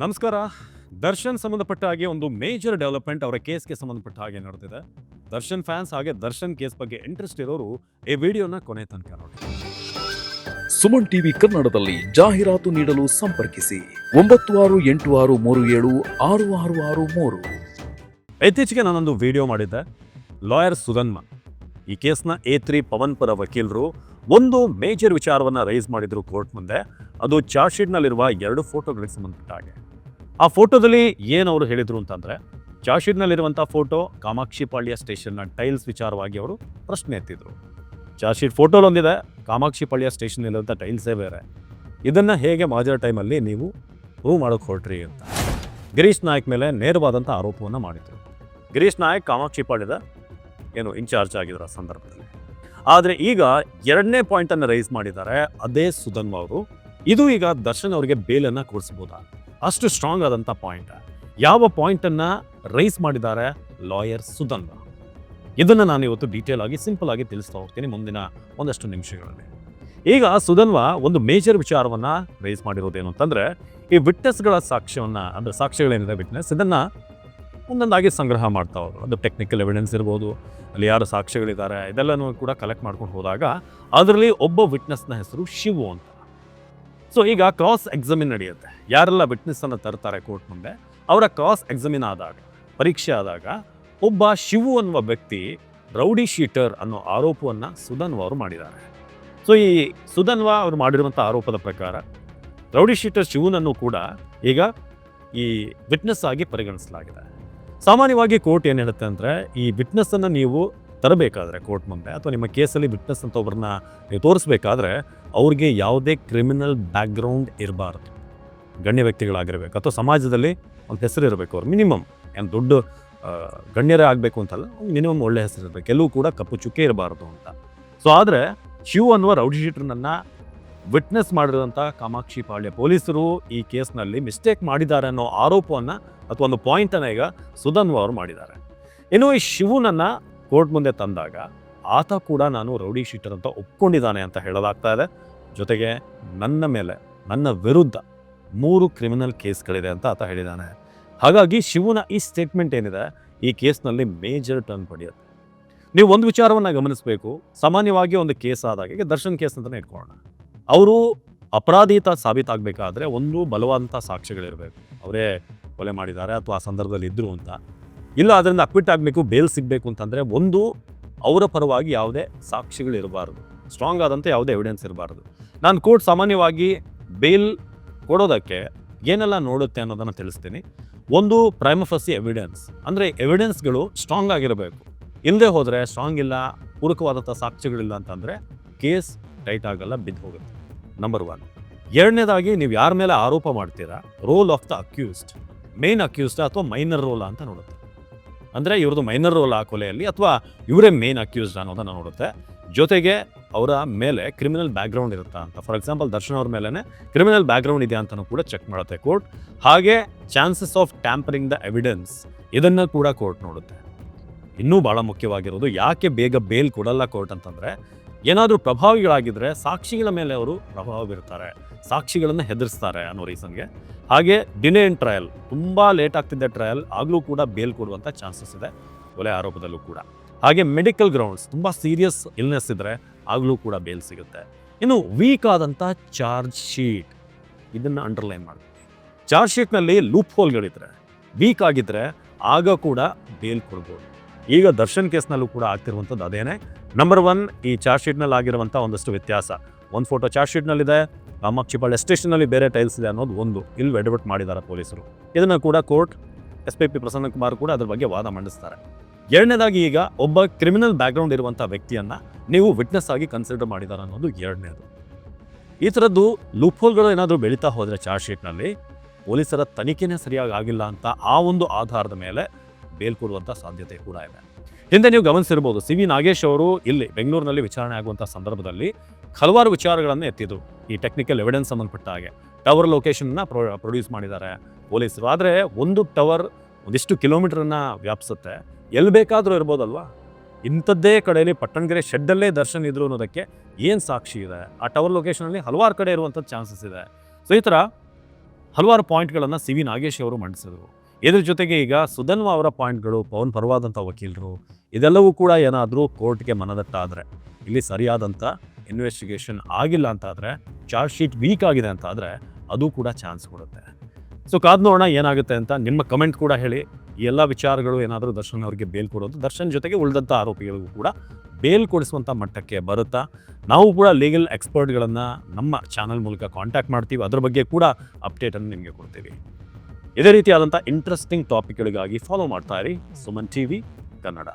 ನಮಸ್ಕಾರ. ದರ್ಶನ್ ಸಂಬಂಧಪಟ್ಟ ಹಾಗೆ ಒಂದು ಮೇಜರ್ ಡೆವಲಪ್ಮೆಂಟ್ ಅವರ ಕೇಸ್ಗೆ ಸಂಬಂಧಪಟ್ಟ ಹಾಗೆ ನಡೆದಿದೆ. ದರ್ಶನ್ ಫ್ಯಾನ್ಸ್ ಹಾಗೆ ದರ್ಶನ್ ಕೇಸ್ ಬಗ್ಗೆ ಇಂಟ್ರೆಸ್ಟ್ ಇರೋರು ಈ ವಿಡಿಯೋನ ಕೊನೆ ತನಕ ನೋಡಿ. ಸುಮನ್ ಟಿವಿ ಕನ್ನಡದಲ್ಲಿ ಜಾಹೀರಾತು ನೀಡಲು ಸಂಪರ್ಕಿಸಿ 9686376663. ಇತ್ತೀಚೆಗೆ ನಾನೊಂದು ವಿಡಿಯೋ ಮಾಡಿದ್ದೆ. ಲಾಯರ್ ಸುಧನ್ಮ ಈ ಕೇಸ್ನ A3 ಪವನ್ ಪರ ವಕೀಲರು ಒಂದು ಮೇಜರ್ ವಿಚಾರವನ್ನು ರೈಸ್ ಮಾಡಿದ್ರು ಕೋರ್ಟ್ ಮುಂದೆ. ಅದು ಚಾರ್ಜ್ ಶೀಟ್ನಲ್ಲಿರುವ 2 ಫೋಟೋಗಳಿಗೆ ಸಂಬಂಧಪಟ್ಟ ಹಾಗೆ. ಆ ಫೋಟೋದಲ್ಲಿ ಏನು ಅವರು ಹೇಳಿದರು ಅಂತಂದರೆ, ಚಾರ್ಜ್ ಶೀಟ್ನಲ್ಲಿರುವಂಥ ಫೋಟೋ ಕಾಮಾಕ್ಷಿಪಾಳ್ಯ ಸ್ಟೇಷನ್ನ ಟೈಲ್ಸ್ ವಿಚಾರವಾಗಿ ಅವರು ಪ್ರಶ್ನೆ ಎತ್ತಿದ್ರು. ಚಾರ್ಜ್ ಶೀಟ್ ಫೋಟೋಲೊಂದಿದೆ, ಕಾಮಾಕ್ಷಿಪಾಳ್ಯ ಸ್ಟೇಷನ್ನಲ್ಲಿರುವಂಥ ಟೈಲ್ಸೇ ಬೇರೆ. ಇದನ್ನು ಹೇಗೆ ಮಾಜರ್ ಟೈಮಲ್ಲಿ ನೀವು ಪ್ರೂವ್ ಮಾಡೋಕ್ಕೆ ಹೊರಟ್ರಿ ಅಂತ ಗಿರೀಶ್ ನಾಯಕ್ ಮೇಲೆ ನೇರವಾದಂಥ ಆರೋಪವನ್ನು ಮಾಡಿದರು. ಗಿರೀಶ್ ನಾಯಕ್ ಕಾಮಾಕ್ಷಿಪಾಳ್ಯದ ಇನ್ಚಾರ್ಜ್ ಆಗಿದ್ರು ಆ ಸಂದರ್ಭದಲ್ಲಿ. ಆದರೆ ಈಗ 2ನೇ ಪಾಯಿಂಟನ್ನು ರೈಸ್ ಮಾಡಿದ್ದಾರೆ ಅದೇ ಸುಧನ್ವ ಅವರು. ಇದು ಈಗ ದರ್ಶನ್ ಅವರಿಗೆ ಬೇಲನ್ನು ಕೊಡಿಸ್ಬೋದಾ? ಅಷ್ಟು ಸ್ಟ್ರಾಂಗ್ ಆದಂಥ ಪಾಯಿಂಟ್. ಯಾವ ಪಾಯಿಂಟನ್ನು ರೈಸ್ ಮಾಡಿದ್ದಾರೆ ಲಾಯರ್ ಸುಧನ್ವ, ಇದನ್ನು ನಾನು ಇವತ್ತು ಡೀಟೇಲ್ ಆಗಿ ಸಿಂಪಲ್ ಆಗಿ ತಿಳಿಸ್ತಾ ಹೋಗ್ತೀನಿ ಮುಂದಿನ ಒಂದಷ್ಟು ನಿಮಿಷಗಳಲ್ಲಿ. ಈಗ ಸುಧನ್ವ ಒಂದು ಮೇಜರ್ ವಿಚಾರವನ್ನು ರೈಸ್ ಮಾಡಿರೋದೇನು ಅಂತಂದರೆ, ಈ ವಿಟ್ನೆಸ್ಗಳ ಸಾಕ್ಷ್ಯವನ್ನು, ಅಂದರೆ ಸಾಕ್ಷ್ಯಗಳೇನಿದೆ ವಿಟ್ನೆಸ್, ಇದನ್ನು ಒಂದೊಂದಾಗಿ ಸಂಗ್ರಹ ಮಾಡ್ತಾ ಹೋದ್ರು. ಅದು ಟೆಕ್ನಿಕಲ್ ಎವಿಡೆನ್ಸ್ ಇರ್ಬೋದು, ಅಲ್ಲಿ ಯಾರು ಸಾಕ್ಷ್ಯಗಳಿದ್ದಾರೆ ಇದೆಲ್ಲನೂ ಕೂಡ ಕಲೆಕ್ಟ್ ಮಾಡ್ಕೊಂಡು ಹೋದಾಗ ಅದರಲ್ಲಿ ಒಬ್ಬ ವಿಟ್ನೆಸ್ನ ಹೆಸರು ಶಿವು ಅಂತ. ಸೊ ಈಗ ಕ್ರಾಸ್ ಎಕ್ಸಾಮಿನ್ ನಡೆಯುತ್ತೆ. ಯಾರೆಲ್ಲ ವಿಟ್ನೆಸ್ಸನ್ನು ತರ್ತಾರೆ ಕೋರ್ಟ್ ಮುಂದೆ, ಅವರ ಕ್ರಾಸ್ ಎಕ್ಸಾಮಿನ್ ಆದಾಗ, ಪರೀಕ್ಷೆ ಆದಾಗ, ಒಬ್ಬ ಶಿವು ಅನ್ನುವ ವ್ಯಕ್ತಿ ರೌಡಿ ಶೀಟರ್ ಅನ್ನೋ ಆರೋಪವನ್ನು ಸುಧನ್ವ ಅವರು ಮಾಡಿದ್ದಾರೆ. ಸೊ ಈ ಸುಧನ್ವ ಅವರು ಮಾಡಿರುವಂಥ ಆರೋಪದ ಪ್ರಕಾರ ರೌಡಿ ಶೀಟರ್ ಶಿವನನ್ನು ಕೂಡ ಈಗ ಈ ವಿಟ್ನೆಸ್ ಆಗಿ ಪರಿಗಣಿಸಲಾಗಿದೆ. ಸಾಮಾನ್ಯವಾಗಿ ಕೋರ್ಟ್ ಏನು ಹೇಳುತ್ತೆ ಅಂದರೆ, ಈ ವಿಟ್ನೆಸ್ಸನ್ನು ನೀವು ತರಬೇಕಾದ್ರೆ ಕೋರ್ಟ್ ಮುಂದೆ, ಅಥವಾ ನಿಮ್ಮ ಕೇಸಲ್ಲಿ ವಿಟ್ನೆಸ್ ಅಂತ ಒಬ್ಬರನ್ನ ನೀವು ತೋರಿಸ್ಬೇಕಾದ್ರೆ ಅವ್ರಿಗೆ ಯಾವುದೇ ಕ್ರಿಮಿನಲ್ ಬ್ಯಾಕ್ಗ್ರೌಂಡ್ ಇರಬಾರ್ದು, ಗಣ್ಯ ವ್ಯಕ್ತಿಗಳಾಗಿರ್ಬೇಕು, ಅಥವಾ ಸಮಾಜದಲ್ಲಿ ಒಂದು ಹೆಸರು ಇರಬೇಕು. ಅವ್ರು ಮಿನಿಮಮ್ ಏನು ದೊಡ್ಡ ಗಣ್ಯರೇ ಆಗಬೇಕು ಅಂತಲ್ಲ, ಮಿನಿಮಮ್ ಒಳ್ಳೆ ಹೆಸರು ಇರಬೇಕು, ಎಲ್ಲೂ ಕೂಡ ಕಪ್ಪು ಚುಕ್ಕೆ ಇರಬಾರ್ದು ಅಂತ. ಸೊ ಆದರೆ ಶಿವ್ ಅನ್ನುವ ರೌಡಿ ಶೀಟರ್ನನ್ನ ವಿಟ್ನೆಸ್ ಮಾಡಿರುವಂಥ ಕಾಮಾಕ್ಷಿಪಾಳ್ಯ ಪೊಲೀಸರು ಈ ಕೇಸ್ನಲ್ಲಿ ಮಿಸ್ಟೇಕ್ ಮಾಡಿದ್ದಾರೆ ಅನ್ನೋ ಆರೋಪವನ್ನು ಅಥವಾ ಒಂದು ಪಾಯಿಂಟನ್ನು ಈಗ ಸುಧನ್ವ ಅವರು ಮಾಡಿದ್ದಾರೆ. ಇನ್ನು ಈ ಶಿವನನ್ನು ಕೋರ್ಟ್ ಮುಂದೆ ತಂದಾಗ ಆತ ಕೂಡ ನಾನು ರೌಡಿ ಶೀಟರ್ ಅಂತ ಒಪ್ಕೊಂಡಿದ್ದಾನೆ ಅಂತ ಹೇಳಲಾಗ್ತಾ ಇದೆ. ಜೊತೆಗೆ ನನ್ನ ಮೇಲೆ, ನನ್ನ ವಿರುದ್ಧ 3 ಕ್ರಿಮಿನಲ್ ಕೇಸ್ಗಳಿದೆ ಅಂತ ಆತ ಹೇಳಿದ್ದಾನೆ. ಹಾಗಾಗಿ ಶಿವನ ಈ ಸ್ಟೇಟ್ಮೆಂಟ್ ಏನಿದೆ ಈ ಕೇಸ್ನಲ್ಲಿ ಮೇಜರ್ ಟರ್ನ್ ಪಡೆಯುತ್ತೆ. ನೀವು ಒಂದು ವಿಚಾರವನ್ನು ಗಮನಿಸಬೇಕು. ಸಾಮಾನ್ಯವಾಗಿ ಒಂದು ಕೇಸ್ ಆದಾಗ, ಈಗ ದರ್ಶನ್ ಕೇಸ್ ಅಂತಲೇ ಇಟ್ಕೊಳ್ಳೋಣ, ಅವರು ಅಪರಾಧೀತ ಸಾಬೀತಾಗಬೇಕಾದ್ರೆ ಒಂದು ಬಲವಾದಂಥ ಸಾಕ್ಷ್ಯಗಳಿರಬೇಕು. ಅವರೇ ಕೊಲೆ ಮಾಡಿದ್ದಾರೆ ಅಥವಾ ಆ ಸಂದರ್ಭದಲ್ಲಿ ಇದ್ದರು ಅಂತ. ಇಲ್ಲ ಅದರಿಂದ ಅಕ್ವಿಟ್ ಆಗಬೇಕು, ಬೇಲ್ ಸಿಗಬೇಕು ಅಂತಂದರೆ ಒಂದು ಅವರ ಪರವಾಗಿ ಯಾವುದೇ ಸಾಕ್ಷಿಗಳಿರಬಾರ್ದು, ಸ್ಟ್ರಾಂಗ್ ಆದಂಥ ಯಾವುದೇ ಎವಿಡೆನ್ಸ್ ಇರಬಾರ್ದು. ನಾನು ಕೋರ್ಟ್ ಸಾಮಾನ್ಯವಾಗಿ ಬೇಲ್ ಕೊಡೋದಕ್ಕೆ ಏನೆಲ್ಲ ನೋಡುತ್ತೆ ಅನ್ನೋದನ್ನು ತಿಳಿಸ್ತೀನಿ. ಒಂದು ಪ್ರೈಮ ಫಸಿ ಎವಿಡೆನ್ಸ್, ಅಂದರೆ ಎವಿಡೆನ್ಸ್ಗಳು ಸ್ಟ್ರಾಂಗ್ ಆಗಿರಬೇಕು. ಇಲ್ಲದೆ ಹೋದರೆ, ಸ್ಟ್ರಾಂಗ್ ಇಲ್ಲ, ಪೂರಕವಾದಂಥ ಸಾಕ್ಷ್ಯಗಳಿಲ್ಲ ಅಂತಂದರೆ ಕೇಸ್ ಟೈಟ್ ಆಗಲ್ಲ, ಬಿದ್ದು ಹೋಗುತ್ತೆ. ನಂಬರ್ 1. 2ನೇದಾಗಿ, ನೀವು ಯಾರ ಮೇಲೆ ಆರೋಪ ಮಾಡ್ತೀರಾ, role of the accused, main accused ಅಥವಾ ಮೈನರ್ ರೋಲ್ ಅಂತ ನೋಡುತ್ತೆ. ಅಂದರೆ ಇವ್ರದ್ದು ಮೈನರ್ ರೋಲ್ ಆ ಕೊಲೆಯಲ್ಲಿ, ಅಥವಾ ಇವರೇ ಮೇನ್ ಅಕ್ಯೂಸ್ಡ್ ಅನ್ನೋದನ್ನು ನೋಡುತ್ತೆ. ಜೊತೆಗೆ ಅವರ ಮೇಲೆ ಕ್ರಿಮಿನಲ್ ಬ್ಯಾಕ್ಗ್ರೌಂಡ್ ಇರುತ್ತಾ ಅಂತ. ಫಾರ್ ಎಕ್ಸಾಂಪಲ್ ದರ್ಶನ್ ಅವ್ರ ಮೇಲೆ ಕ್ರಿಮಿನಲ್ ಬ್ಯಾಕ್ಗ್ರೌಂಡ್ ಇದೆ ಅಂತಲೂ ಕೂಡ ಚೆಕ್ ಮಾಡುತ್ತೆ ಕೋರ್ಟ್. ಹಾಗೆ chances of tampering the evidence, ಇದನ್ನು ಕೂಡ ಕೋರ್ಟ್ ನೋಡುತ್ತೆ. ಇನ್ನೂ ಭಾಳ ಮುಖ್ಯವಾಗಿರೋದು, ಯಾಕೆ ಬೇಗ ಬೇಲ್ ಕೊಡಲ್ಲ ಕೋರ್ಟ್ ಅಂತಂದರೆ, ಏನಾದರೂ ಪ್ರಭಾವಿಗಳಾಗಿದ್ದರೆ ಸಾಕ್ಷಿಗಳ ಮೇಲೆ ಅವರು ಪ್ರಭಾವ ಬೀರ್ತಾರೆ, ಸಾಕ್ಷಿಗಳನ್ನು ಹೆದರಿಸ್ತಾರೆ ಅನ್ನೋ ರೀಸನ್ಗೆ. ಹಾಗೆ ಡಿಲೇ ಇನ್ ಟ್ರಯಲ್, ತುಂಬ ಲೇಟ್ ಆಗ್ತಿದ್ದ ಟ್ರಯಲ್, ಆಗಲೂ ಕೂಡ ಬೇಲ್ ಕೊಡುವಂಥ ಚಾನ್ಸಸ್ ಇದೆ ಕೊಲೆ ಆರೋಪದಲ್ಲೂ ಕೂಡ. ಹಾಗೆ ಮೆಡಿಕಲ್ ಗ್ರೌಂಡ್ಸ್, ತುಂಬ ಸೀರಿಯಸ್ ಇಲ್ನೆಸ್ ಇದ್ದರೆ ಆಗಲೂ ಕೂಡ ಬೇಲ್ ಸಿಗುತ್ತೆ. ಇನ್ನು ವೀಕ್ ಆದಂಥ ಚಾರ್ಜ್ ಶೀಟ್, ಇದನ್ನು ಅಂಡರ್ಲೈನ್ ಮಾಡಿ. ಚಾರ್ಜ್ ಶೀಟ್ನಲ್ಲಿ ಲೂಪ್ ಹೋಲ್ಗಳಿದ್ರೆ, ವೀಕ್ ಆಗಿದ್ದರೆ ಆಗ ಕೂಡ ಬೇಲ್ ಕೊಡ್ಬೋದು. ಈಗ ದರ್ಶನ್ ಕೇಸ್ನಲ್ಲೂ ಕೂಡ ಆಗ್ತಿರುವಂಥದ್ದು ಅದೇನೆ. ನಂಬರ್ 1, ಈ ಚಾರ್ಜ್ ಶೀಟ್ನಲ್ಲಿ ಆಗಿರುವಂಥ ಒಂದಷ್ಟು ವ್ಯತ್ಯಾಸ. ಒಂದು ಫೋಟೋ ಚಾರ್ಜ್ ಶೀಟ್ನಲ್ಲಿದೆ, ಕಾಮಾಕ್ಷಿಪಾಳ್ಯ ಸ್ಟೇಷನಲ್ಲಿ ಬೇರೆ ಟೈಲ್ಸ್ ಇದೆ ಅನ್ನೋದು ಒಂದು, ಇಲ್ಲಿ ಎಡವಟ್ ಮಾಡಿದ್ದಾರೆ ಪೊಲೀಸರು. ಇದನ್ನು ಕೂಡ ಕೋರ್ಟ್ SP ಪ್ರಸನ್ನ ಕುಮಾರ್ ಕೂಡ ಅದ್ರ ಬಗ್ಗೆ ವಾದ ಮಂಡಿಸ್ತಾರೆ. 2ನೇದಾಗಿ, ಈಗ ಒಬ್ಬ ಕ್ರಿಮಿನಲ್ ಬ್ಯಾಕ್ಗ್ರೌಂಡ್ ಇರುವಂಥ ವ್ಯಕ್ತಿಯನ್ನು ನೀವು ವಿಟ್ನೆಸ್ ಆಗಿ ಕನ್ಸಿಡರ್ ಮಾಡಿದ್ದಾರೆ ಅನ್ನೋದು 2ನೇದು. ಈ ಥರದ್ದು ಲೂಪ್ ಹೋಲ್ಗಳು ಏನಾದರೂ ಬೆಳೀತಾ ಹೋದರೆ ಚಾರ್ಜ್ ಶೀಟ್ನಲ್ಲಿ, ಪೊಲೀಸರ ತನಿಖೆನೇ ಸರಿಯಾಗಿ ಆಗಿಲ್ಲ ಅಂತ ಆ ಒಂದು ಆಧಾರದ ಮೇಲೆ ಬೇಲ್ ಕೊಡುವಂಥ ಸಾಧ್ಯತೆ ಕೂಡ ಇದೆ. ಹಿಂದೆ ನೀವು ಗಮನಿಸಿರ್ಬೋದು, CV ನಾಗೇಶ್ ಅವರು ಇಲ್ಲಿ ಬೆಂಗಳೂರಿನಲ್ಲಿ ವಿಚಾರಣೆ ಆಗುವಂಥ ಸಂದರ್ಭದಲ್ಲಿ ಹಲವಾರು ವಿಚಾರಗಳನ್ನು ಎತ್ತಿದ್ರು. ಈ ಟೆಕ್ನಿಕಲ್ ಎವಿಡೆನ್ಸ್ ಸಂಬಂಧಪಟ್ಟ ಹಾಗೆ ಟವರ್ ಲೊಕೇಶನ್ನ ಪ್ರೊಡ್ಯೂಸ್ ಮಾಡಿದ್ದಾರೆ ಪೊಲೀಸರು. ಆದರೆ ಒಂದು ಟವರ್ ಒಂದಿಷ್ಟು ಕಿಲೋಮೀಟರನ್ನು ವ್ಯಾಪಿಸುತ್ತೆ, ಎಲ್ಲಿ ಬೇಕಾದರೂ ಇರ್ಬೋದಲ್ವಾ. ಇಂಥದ್ದೇ ಕಡೆಯಲ್ಲಿ ಪಟ್ಟಣಗೆರೆ ಶೆಡ್ಡಲ್ಲೇ ದರ್ಶನ್ ಇದ್ರು ಅನ್ನೋದಕ್ಕೆ ಏನು ಸಾಕ್ಷಿ ಇದೆ? ಆ ಟವರ್ ಲೊಕೇಶನಲ್ಲಿ ಹಲವಾರು ಕಡೆ ಇರುವಂಥದ್ದು ಚಾನ್ಸಸ್ ಇದೆ. ಸೊ ಈ ಥರ ಹಲವಾರು ಪಾಯಿಂಟ್ಗಳನ್ನು ಸಿ ವಿ ನಾಗೇಶ್ ಅವರು ಮಂಡಿಸಿದರು. ಇದ್ರ ಜೊತೆಗೆ ಈಗ ಸುಧನ್ವ ಅವರ ಪಾಯಿಂಟ್ಗಳು, ಪವನ್ ಪರವಾದಂಥ ವಕೀಲರು, ಇದೆಲ್ಲವೂ ಕೂಡ ಏನಾದರೂ ಕೋರ್ಟ್ಗೆ ಮನದಟ್ಟಾದರೆ, ಇಲ್ಲಿ ಸರಿಯಾದಂಥ ಇನ್ವೆಸ್ಟಿಗೇಷನ್ ಆಗಿಲ್ಲ ಅಂತಾದರೆ, ಚಾರ್ಜ್ ಶೀಟ್ ವೀಕ್ ಆಗಿದೆ ಅಂತಾದರೆ ಅದು ಕೂಡ ಚಾನ್ಸ್ ಕೊಡುತ್ತೆ. ಸೊ ಕಾದ್ ನೋಡೋಣ ಏನಾಗುತ್ತೆ ಅಂತ. ನಿಮ್ಮ ಕಮೆಂಟ್ ಕೂಡ ಹೇಳಿ. ಈ ಎಲ್ಲ ವಿಚಾರಗಳು ಏನಾದರೂ ದರ್ಶನ್ ಅವರಿಗೆ ಬೇಲ್ ಕೊಡೋದು, ದರ್ಶನ್ ಜೊತೆಗೆ ಉಳಿದಂಥ ಆರೋಪಿಗಳಿಗೂ ಕೂಡ ಬೇಲ್ ಕೊಡಿಸುವಂಥ ಮಟ್ಟಕ್ಕೆ ಬರುತ್ತಾ? ನಾವು ಕೂಡ ಲೀಗಲ್ ಎಕ್ಸ್ಪರ್ಟ್ಗಳನ್ನು ನಮ್ಮ ಚಾನಲ್ ಮೂಲಕ ಕಾಂಟ್ಯಾಕ್ಟ್ ಮಾಡ್ತೀವಿ. ಅದರ ಬಗ್ಗೆ ಕೂಡ ಅಪ್ಡೇಟನ್ನು ನಿಮಗೆ ಕೊಡ್ತೀವಿ. ಇದೇ ರೀತಿಯಾದಂಥ ಇಂಟ್ರೆಸ್ಟಿಂಗ್ ಟಾಪಿಕ್ಗಳಿಗಾಗಿ ಫಾಲೋ ಮಾಡ್ತಾ ಇರಿ ಸುಮನ್ ಟಿವಿ ಕನ್ನಡ.